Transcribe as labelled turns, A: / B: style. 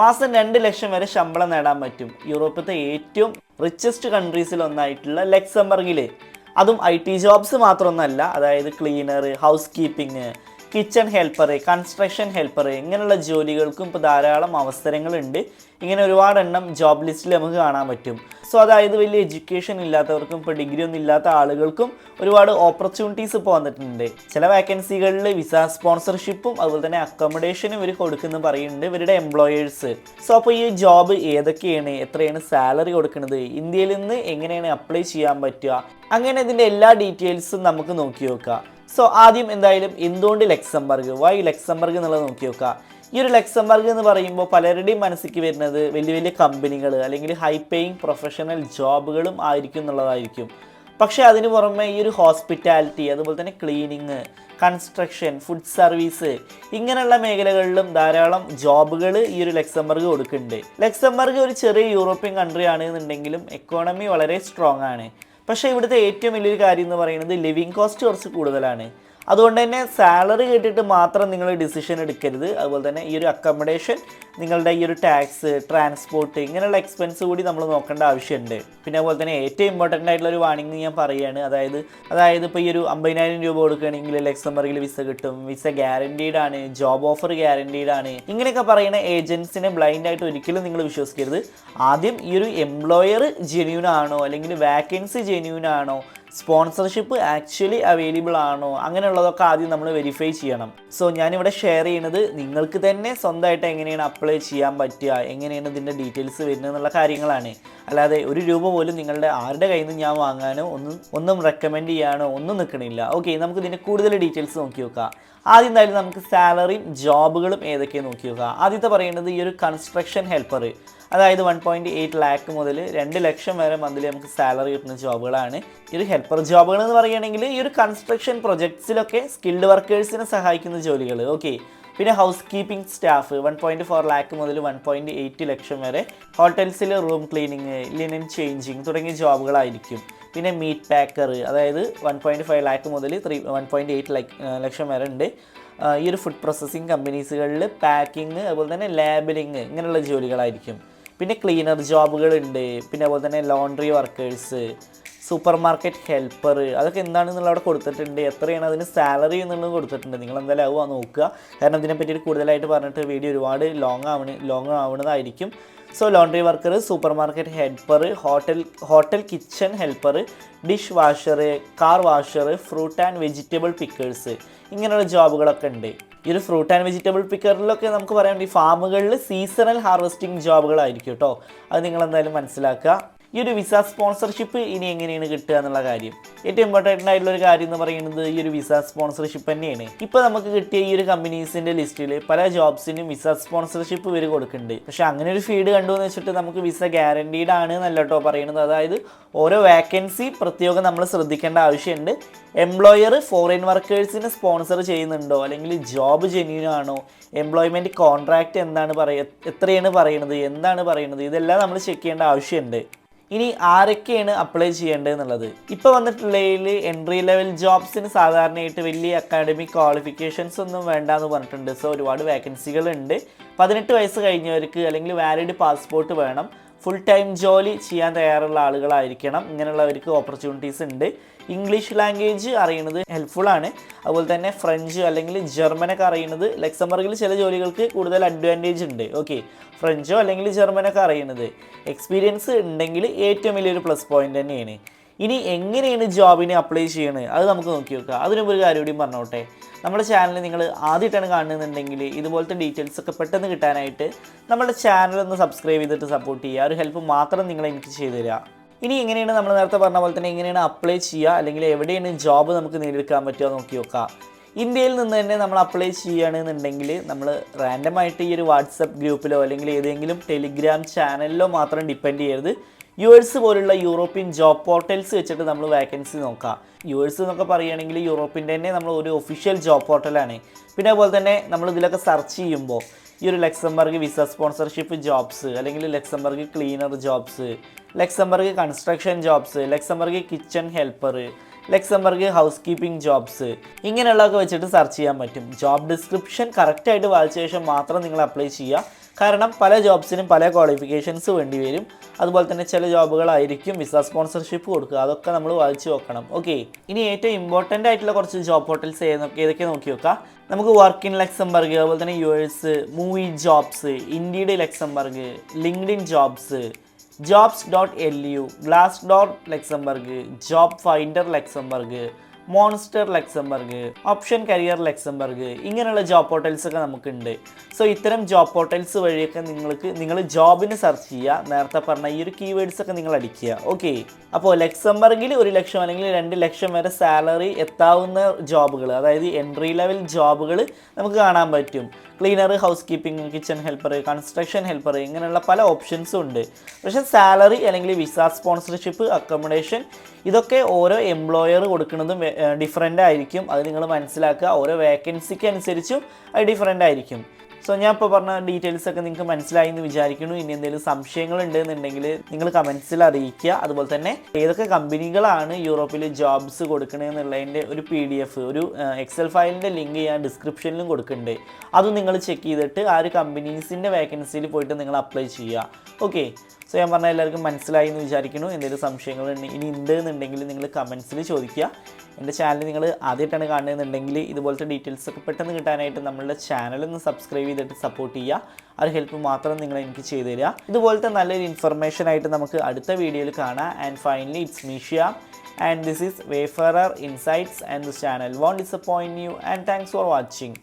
A: മാസം 2 ലക്ഷം വരെ ശമ്പളം നേടാൻ പറ്റും യൂറോപ്പിലത്തെ ഏറ്റവും റിച്ചസ്റ്റ് കൺട്രീസിൽ ഒന്നായിട്ടുള്ള ലക്സംബർഗിൽ. അതും IT ജോബ്സ് മാത്രമൊന്നുമല്ല, അതായത് cleaner, house keeping, kitchen helper, construction helper, ഇങ്ങനെയുള്ള ജോലികൾക്കും ഇപ്പോൾ ധാരാളം അവസരങ്ങളുണ്ട്. ഇങ്ങനെ ഒരുപാടെണ്ണം ജോബ് ലിസ്റ്റിൽ നമുക്ക് കാണാൻ പറ്റും. സോ അതായത് വലിയ എഡ്യൂക്കേഷൻ ഇല്ലാത്തവർക്കും ഇപ്പോൾ ഡിഗ്രി ഒന്നും ഇല്ലാത്ത ആളുകൾക്കും ഒരുപാട് ഓപ്പർച്യൂണിറ്റീസ് ഇപ്പോൾ വന്നിട്ടുണ്ട്. ചില വാക്കൻസികളിൽ വിസ സ്പോൺസർഷിപ്പും അതുപോലെ തന്നെ അക്കോമഡേഷനും ഇവർ കൊടുക്കുന്നു പറയുന്നുണ്ട് ഇവരുടെ എംപ്ലോയേഴ്സ്. സോ അപ്പോൾ ഈ ജോബ് ഏതൊക്കെയാണ്, എത്രയാണ് സാലറി കൊടുക്കുന്നത്, ഇന്ത്യയിൽ നിന്ന് എങ്ങനെയാണ് അപ്ലൈ ചെയ്യാൻ പറ്റുക, അങ്ങനെ ഇതിൻ്റെ എല്ലാ ഡീറ്റെയിൽസും നമുക്ക് നോക്കി നോക്കാം. സോ ആദ്യം എന്തായാലും എന്തുകൊണ്ട് ലക്സംബർഗ്, വൈ ലക്സംബർഗ് എന്നുള്ളത് നോക്കി നോക്കാം. ഈ ഒരു ലക്സംബർഗ് എന്ന് പറയുമ്പോൾ പലരുടെയും മനസ്സിലേക്ക് വരുന്നത് വലിയ വലിയ കമ്പനികൾ അല്ലെങ്കിൽ ഹൈ പേയിങ് പ്രൊഫഷണൽ ജോബുകളും ആയിരിക്കും എന്നുള്ളതായിരിക്കും. പക്ഷേ അതിന് പുറമെ ഈ ഒരു ഹോസ്പിറ്റാലിറ്റി, അതുപോലെ തന്നെ ക്ലീനിങ്, കൺസ്ട്രക്ഷൻ, ഫുഡ് സർവീസ്, ഇങ്ങനെയുള്ള മേഖലകളിലും ധാരാളം ജോബുകൾ ഈ ഒരു ലക്സംബർഗ് കൊടുക്കുന്നുണ്ട്. ലക്സംബർഗ് ഒരു ചെറിയ യൂറോപ്യൻ കൺട്രി ആണെന്നുണ്ടെങ്കിലും എക്കോണമി വളരെ സ്ട്രോങ് ആണ്. പക്ഷേ ഇവിടുത്തെ ഏറ്റവും വലിയൊരു കാര്യം എന്ന് പറയുന്നത് ലിവിങ് കോസ്റ്റ് കുറച്ച് കൂടുതലാണ്. അതുകൊണ്ട് തന്നെ സാലറി കേട്ടിട്ട് മാത്രം നിങ്ങൾ ഡിസിഷൻ എടുക്കരുത്. അതുപോലെ തന്നെ ഈ ഒരു അക്കോമഡേഷൻ, നിങ്ങളുടെ ഈ ഒരു ടാക്സ്, ട്രാൻസ്പോർട്ട്, ഇങ്ങനെയുള്ള എക്സ്പെൻസ് കൂടി നമ്മൾ നോക്കേണ്ട ആവശ്യമുണ്ട്. പിന്നെ അതുപോലെ തന്നെ ഏറ്റവും ഇമ്പോർട്ടൻ്റ് ആയിട്ടുള്ള ഒരു വാണിംഗ് ഞാൻ പറയുകയാണ്, അതായത് ഇപ്പോൾ ഈ ഒരു 50,000 രൂപ കൊടുക്കുകയാണെങ്കിൽ ലക്സംബർഗിൽ വിസ കിട്ടും, വിസ ഗ്യാരണ്ടീഡ് ആണ്, ജോബ് ഓഫർ ഗ്യാരണ്ടീഡ് ആണ്, ഇങ്ങനെയൊക്കെ പറയുന്ന ഏജൻസിനെ ബ്ലൈൻഡ് ആയിട്ട് ഒരിക്കലും നിങ്ങൾ വിശ്വസിക്കരുത്. ആദ്യം ഈ ഒരു എംപ്ലോയർ ജെന്യൂൻ ആണോ, അല്ലെങ്കിൽ വാക്കൻസി ജെന്യൂൻ ആണോ, സ്പോൺസർഷിപ്പ് ആക്ച്വലി അവൈലബിൾ ആണോ, അങ്ങനെയുള്ളതൊക്കെ ആദ്യം നമ്മൾ വെരിഫൈ ചെയ്യണം. സോ ഞാനിവിടെ ഷെയർ ചെയ്യുന്നത് നിങ്ങൾക്ക് തന്നെ സ്വന്തമായിട്ട് എങ്ങനെയാണ് അപ്ലൈ ചെയ്യാൻ പറ്റുക, എങ്ങനെയാണ് ഇതിൻ്റെ ഡീറ്റെയിൽസ് വരുന്നത് എന്നുള്ള കാര്യങ്ങളാണ്. അല്ലാതെ ₹1 പോലും നിങ്ങളുടെ ആരുടെ കയ്യിൽ നിന്ന് ഞാൻ വാങ്ങാനോ ഒന്നും റെക്കമെൻഡ് ചെയ്യാനോ ഒന്നും നിൽക്കണില്ല. ഓക്കെ, നമുക്ക് ഇതിൻ്റെ കൂടുതൽ ഡീറ്റെയിൽസ് നോക്കി നോക്കാം. ആദ്യം എന്തായാലും നമുക്ക് സാലറിയും ജോബുകളും ഏതൊക്കെയാണ് നോക്കി നോക്കാം. ആദ്യത്തെ പറയുന്നത് ഈ ഒരു കൺസ്ട്രക്ഷൻ ഹെൽപ്പർ, അതായത് 1.8 lakh മുതൽ 2 ലക്ഷം വരെ മന്ത്ലി നമുക്ക് സാലറി കിട്ടുന്ന ജോബുകളാണ് ഈ ഒരു ഹെൽപ്പർ ജോബുകൾ എന്ന് പറയുകയാണെങ്കിൽ. ഈ ഒരു കൺസ്ട്രക്ഷൻ പ്രൊജക്ട്സിലൊക്കെ സ്കിൽഡ് വർക്കേഴ്സിനെ സഹായിക്കുന്ന ജോലികൾ. ഓക്കെ, പിന്നെ ഹൗസ് കീപ്പിംഗ് സ്റ്റാഫ് 1.4 lakh മുതൽ 1.8 ലക്ഷം വരെ ഹോട്ടൽസിൽ റൂം ക്ലീനിങ്, ലിനൻ ചേഞ്ചിങ് തുടങ്ങിയ ജോബുകളായിരിക്കും. പിന്നെ മീറ്റ് പാക്കർ, അതായത് 1.5 lakh മുതൽ 1.8 ലക്ഷം വരെ ഉണ്ട്. ഈ ഒരു ഫുഡ് പ്രോസസ്സിങ് കമ്പനീസുകളിൽ പാക്കിങ്, അതുപോലെ തന്നെ ലേബലിങ്, ഇങ്ങനെയുള്ള ജോലികളായിരിക്കും. പിന്നെ ക്ലീനർ ജോബുകളുണ്ട്. പിന്നെ അതുപോലെ തന്നെ laundry workers, super market helper, അതൊക്കെ എന്താണെന്നുള്ള അവിടെ കൊടുത്തിട്ടുണ്ട്. എത്രയാണ് അതിന് സാലറി എന്നുള്ളത് കൊടുത്തിട്ടുണ്ട്. നിങ്ങൾ എന്തായാലും ആവുക നോക്കുക, കാരണം ഇതിനെപ്പറ്റി കൂടുതലായിട്ട് പറഞ്ഞിട്ട് വീഡിയോ ഒരുപാട് ലോങ് ആവുന്നതായിരിക്കും. So laundry worker, supermarket helper, hotel kitchen helper, dishwasher, car washer, fruit and vegetable pickers, ഇങ്ങനെയുള്ള ജോബുകളൊക്കെ ഉണ്ട്. ഈ ഒരു ഫ്രൂട്ട് ആൻഡ് വെജിറ്റബിൾ പിക്കറിലൊക്കെ നമുക്ക് പറയാൻ വേണ്ടി ഫാമുകളിൽ സീസണൽ ഹാർവെസ്റ്റിംഗ് ജോബുകളായിരിക്കും കേട്ടോ. അത് നിങ്ങൾ എന്തായാലും മനസ്സിലാക്കുക. ഈ ഒരു വിസ സ്പോൺസർഷിപ്പ് ഇനി എങ്ങനെയാണ് കിട്ടുക എന്നുള്ള കാര്യം, ഏറ്റവും ഇമ്പോർട്ടൻ്റ് ആയിട്ടുള്ള ഒരു കാര്യം എന്ന് പറയുന്നത് ഈ ഒരു വിസ സ്പോൺസർഷിപ്പ് തന്നെയാണ്. ഇപ്പോൾ നമുക്ക് കിട്ടിയ ഈ ഒരു കമ്പനീസിൻ്റെ ലിസ്റ്റിൽ പല ജോബ്സിനും വിസ സ്പോൺസർഷിപ്പ് ഇവർ കൊടുക്കുന്നുണ്ട്. പക്ഷേ അങ്ങനെ ഒരു ഫീഡ് കണ്ടു എന്ന് വെച്ചിട്ട് നമുക്ക് വിസ ഗ്യാരണ്ടീഡ് ആണ് എന്നല്ല കേട്ടോ പറയുന്നത്. അതായത് ഓരോ വാക്കൻസി പ്രത്യേകം നമ്മൾ ശ്രദ്ധിക്കേണ്ട ആവശ്യമുണ്ട്. എംപ്ലോയർ ഫോറിൻ വർക്കേഴ്സിനെ സ്പോൺസർ ചെയ്യുന്നുണ്ടോ, അല്ലെങ്കിൽ ജോബ് ജെന്യൂൻ ആണോ, എംപ്ലോയ്മെൻറ്റ് കോൺട്രാക്റ്റ് എത്രയാണ് പറയുന്നത്, എന്താണ് പറയുന്നത്, ഇതെല്ലാം നമ്മൾ ചെക്ക് ചെയ്യേണ്ട ആവശ്യമുണ്ട്. ഇനി ആരൊക്കെയാണ് അപ്ലൈ ചെയ്യേണ്ടത് എന്നുള്ളത്, ഇപ്പോൾ വന്നിട്ടുള്ളതിൽ എൻട്രി ലെവൽ ജോബ്സിന് സാധാരണയായിട്ട് വലിയ അക്കാഡമിക് ക്വാളിഫിക്കേഷൻസ് ഒന്നും വേണ്ട എന്ന് പറഞ്ഞിട്ടുണ്ട്. സോ ഒരുപാട് വേക്കൻസികളുണ്ട്. 18 വയസ്സ് കഴിഞ്ഞവർക്ക് അല്ലെങ്കിൽ വാലിഡ് പാസ്പോർട്ട് വേണം, ഫുൾ ടൈം ജോലി ചെയ്യാൻ തയ്യാറുള്ള ആളുകളായിരിക്കണം. ഇങ്ങനെയുള്ളവർക്ക് ഓപ്പർച്യൂണിറ്റീസ് ഉണ്ട്. ഇംഗ്ലീഷ് ലാംഗ്വേജ് അറിയുന്നത് ഹെൽപ്ഫുൾ ആണ്. അതുപോലെ തന്നെ ഫ്രഞ്ച് അല്ലെങ്കിൽ ജർമ്മനൊക്കെ അറിയുന്നത് ലക്സംബർഗിൽ ചില ജോലികൾക്ക് കൂടുതൽ അഡ്വാൻറ്റേജ് ഉണ്ട്. ഓക്കെ, ഫ്രഞ്ചോ അല്ലെങ്കിൽ ജർമ്മനൊക്കെ അറിയുന്നത് എക്സ്പീരിയൻസ് ഉണ്ടെങ്കിൽ ഏറ്റവും വലിയൊരു പ്ലസ് പോയിന്റ് തന്നെയാണ്. ഇനി എങ്ങനെയാണ് ജോബിന് അപ്ലൈ ചെയ്യണത് അത് നമുക്ക് നോക്കി നോക്കാം. അതിനൊരു കാര്യം കൂടി പറഞ്ഞോട്ടെ, നമ്മുടെ ചാനൽ നിങ്ങൾ ആദ്യമായിട്ടാണ് കാണുന്നുണ്ടെങ്കിൽ ഇതുപോലത്തെ ഡീറ്റെയിൽസ് ഒക്കെ പെട്ടെന്ന് കിട്ടാനായിട്ട് നമ്മുടെ ചാനൽ ഒന്ന് സബ്സ്ക്രൈബ് ചെയ്തിട്ട് സപ്പോർട്ട് ചെയ്യുക. ഒരു ഹെൽപ്പ് മാത്രം നിങ്ങൾ എനിക്ക് ചെയ്തു തരിക. ഇനി എങ്ങനെയാണ് നമ്മൾ നേരത്തെ പറഞ്ഞ പോലെ തന്നെ എങ്ങനെയാണ് അപ്ലൈ ചെയ്യുക, അല്ലെങ്കിൽ എവിടെയാണ് ജോബ് നമുക്ക് നേടിയെടുക്കാൻ പറ്റുക നോക്കി നോക്കാം. ഇന്ത്യയിൽ നിന്ന് തന്നെ നമ്മൾ അപ്ലൈ ചെയ്യുകയാണെന്നുണ്ടെങ്കിൽ നമ്മൾ റാൻഡമായിട്ട് ഈ ഒരു വാട്സപ്പ് ഗ്രൂപ്പിലോ അല്ലെങ്കിൽ ഏതെങ്കിലും ടെലിഗ്രാം ചാനലിലോ മാത്രം ഡിപ്പെൻഡ് ചെയ്യരുത്. യുഎസ് പോലുള്ള യൂറോപ്യൻ ജോബ് പോർട്ടൽസ് വെച്ചിട്ട് നമ്മൾ വാക്കൻസി നോക്കാം. യുഎസ് എന്നൊക്കെ പറയുകയാണെങ്കിൽ യൂറോപ്പിൻ്റെ തന്നെ നമ്മൾ ഒരു ഒഫീഷ്യൽ ജോബ് പോർട്ടലാണ്. പിന്നെ അതുപോലെ തന്നെ നമ്മൾ ഇതിലൊക്കെ സെർച്ച് ചെയ്യുമ്പോൾ ഈ ഒരു ലക്സംബർഗ് വിസ സ്പോൺസർഷിപ്പ് ജോബ്സ്, അല്ലെങ്കിൽ Luxembourg cleaner jobs, Luxembourg construction jobs, Luxembourg kitchen helper, Luxembourg housekeeping jobs, ഇങ്ങനെയുള്ളതൊക്കെ വെച്ചിട്ട് സെർച്ച് ചെയ്യാൻ പറ്റും. ജോബ് ഡിസ്ക്രിപ്ഷൻ കറക്റ്റായിട്ട് വായിച്ച ശേഷം മാത്രം നിങ്ങൾ അപ്ലൈ ചെയ്യുക. കാരണം പല ജോബ്സിനും പല ക്വാളിഫിക്കേഷൻസ് വേണ്ടി വരും. അതുപോലെ തന്നെ ചില ജോബുകളായിരിക്കും വിസ സ്പോൺസർഷിപ്പ് കൊടുക്കുക. അതൊക്കെ നമ്മൾ വായിച്ച് നോക്കണം. ഓക്കെ, ഇനി ഏറ്റവും ഇമ്പോർട്ടൻ്റ് ആയിട്ടുള്ള കുറച്ച് ജോബ് പോർട്ടൽസ് ഏതൊക്കെ നോക്കി നോക്കാം. നമുക്ക് വർക്ക് ഇൻ ലക്സംബർഗ്, അതുപോലെ തന്നെ US, movie jobs, indeed Luxembourg, LinkedIn jobs, jobs.lu, glass.luxembourg, job finder Luxembourg, monster Luxembourg, option career Luxembourg, ഇങ്ങനെയുള്ള ജോബ് പോർട്ടൽസ് ഒക്കെ നമുക്കുണ്ട്. സോ ഇത്തരം ജോബ് പോർട്ടൽസ് വഴിയൊക്കെ നിങ്ങൾ ജോബിന് സെർച്ച് ചെയ്യുക. നേരത്തെ പറഞ്ഞ ഈ ഒരു കീവേഡ്സ് ഒക്കെ നിങ്ങൾ അടിക്കുക. ഓക്കെ, അപ്പോൾ ലക്സംബർഗിൽ 1 ലക്ഷം അല്ലെങ്കിൽ 2 ലക്ഷം വരെ സാലറി എത്താവുന്ന ജോബുകൾ, അതായത് എൻട്രി ലെവൽ ജോബുകൾ നമുക്ക് കാണാൻ പറ്റും. Cleaner, house keeping, kitchen helper, construction helper, ഇങ്ങനെയുള്ള പല ഓപ്ഷൻസും ഉണ്ട്. പക്ഷേ സാലറി അല്ലെങ്കിൽ വിസ സ്പോൺസർഷിപ്പ്, അക്കോമഡേഷൻ, ഇതൊക്കെ ഓരോ എംപ്ലോയർ കൊടുക്കുന്നതും ഡിഫറെൻ്റ് ആയിരിക്കും. അത് നിങ്ങൾ മനസ്സിലാക്കുക. ഓരോ വേക്കൻസിക്ക് അനുസരിച്ചും അത് ഡിഫറെൻ്റ് ആയിരിക്കും. സോ ഞാൻ ഇപ്പോൾ പറഞ്ഞ ഡീറ്റെയിൽസ് ഒക്കെ നിങ്ങൾക്ക് മനസ്സിലായി എന്ന് വിചാരിക്കുന്നു. ഇനി എന്തെങ്കിലും സംശയങ്ങൾ ഉണ്ടെന്നുണ്ടെങ്കിൽ നിങ്ങൾ കമൻസിൽ അറിയിക്കുക. അതുപോലെ തന്നെ ഏതൊക്കെ കമ്പനികളാണ് യൂറോപ്പിൽ ജോബ്സ് കൊടുക്കണമെന്നുള്ളതിൻ്റെ ഒരു PDF, ഒരു എക്സൽ ഫയലിൻ്റെ ലിങ്ക് ഞാൻ ഡിസ്ക്രിപ്ഷനിലും കൊടുക്കുന്നുണ്ട്. അതും നിങ്ങൾ ചെക്ക് ചെയ്തിട്ട് ആ ഒരു കമ്പനീസിൻ്റെ വേക്കൻസിയിൽ പോയിട്ട് നിങ്ങൾ അപ്ലൈ ചെയ്യുക. ഓക്കെ, സോ ഞാൻ പറഞ്ഞാൽ എല്ലാവർക്കും മനസ്സിലായി എന്ന് വിചാരിക്കുന്നു. എന്തെങ്കിലും സംശയങ്ങൾ ഇനി ഉണ്ട് എന്നുണ്ടെങ്കിൽ നിങ്ങൾ കമൻസിൽ ചോദിക്കുക. എൻ്റെ ചാനൽ നിങ്ങൾ ആദ്യമായിട്ടാണ് കാണുന്നതെന്നുണ്ടെങ്കിൽ ഇതുപോലത്തെ ഡീറ്റെയിൽസ് ഒക്കെ പെട്ടെന്ന് കിട്ടാനായിട്ട് നമ്മളുടെ ചാനലൊന്ന് സബ്സ്ക്രൈബ് ചെയ്തിട്ട് സപ്പോർട്ട് ചെയ്യുക. ആ ഒരു ഹെൽപ്പ് മാത്രം നിങ്ങൾ എനിക്ക് ചെയ്തു തരിക. ഇതുപോലത്തെ നല്ലൊരു ഇൻഫർമേഷൻ ആയിട്ട് നമുക്ക് അടുത്ത വീഡിയോയിൽ കാണാം. And finally it's me Shiyam and this is Wayfarer Insights, and this channel won't disappoint you, and thanks for watching.